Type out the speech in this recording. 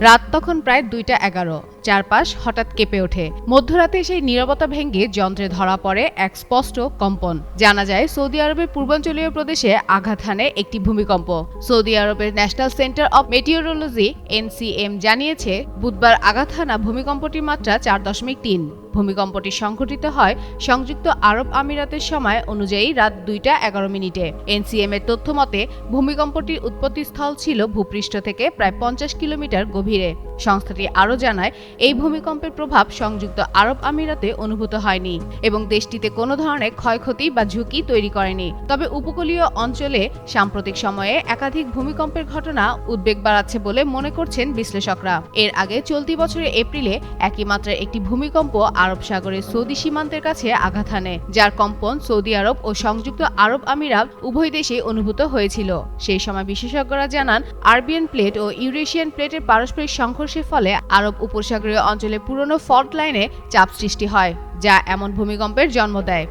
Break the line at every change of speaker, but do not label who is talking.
রাত তখন প্রায় 2টা 11। চারপাশ হঠাৎ কেঁপে ওঠে। মধ্যরাতে সেই নীরবতা ভেঙে যন্ত্রে ধরা পড়ে এক স্পষ্ট কম্পন। জানা যায় সৌদি আরবের পূর্বাঞ্চলীয় প্রদেশে আঘাত হানে একটি ভূমিকম্প। সৌদি আরবের national centre of meteorology (NCM) জানিয়েছে বুধবার আঘাত হানা ভূমিকম্পটির মাত্রা 4.3। ভূমিকম্পটি সংঘটিত হয় সংযুক্ত আরব আমিরাতের সময় অনুযায়ী রাত 2টা 11 মিনিটে। NCM এর তথ্য মতে ভূমিকম্পটির উৎপত্তিস্থল ছিল ভূপৃষ্ঠ থেকে প্রায় 50 কিলোমিটার গভীরে। সংস্থাটি আরও জানায়, এই ভূমিকম্পের প্রভাব সংযুক্ত আরব আমিরাতে অনুভূত হয়নি এবং দেশটিতে কোনো ধরনের ক্ষয়ক্ষতি বা ঝুঁকি তৈরি করেনি। তবে উপকূলীয় অঞ্চলে সাম্প্রতিক সময়ে একাধিক ভূমিকম্পের ঘটনা উদ্বেগ বাড়াচ্ছে বলে মনে করছেন বিশ্লেষকরা। এর আগে চলতি বছরের এপ্রিলে একই মাত্রার একটি ভূমিকম্প আরব সাগরের সৌদি সীমান্তের কাছে আঘাত হানে, যার কম্পন সৌদি আরব ও সংযুক্ত আরব আমিরাত উভয় দেশেই অনুভূত হয়েছিল। সেই সময় বিশেষজ্ঞরা জানান, আরবিয়ান প্লেট ও ইউরেশিয়ান প্লেটের পারস্পরিক সংঘর্ষের ফলে আরব উপসাগরীয় অঞ্চলে পুরনো ফল্ট লাইনে চাপ সৃষ্টি হয়, যা এমন ভূমিকম্পের জন্ম দেয়।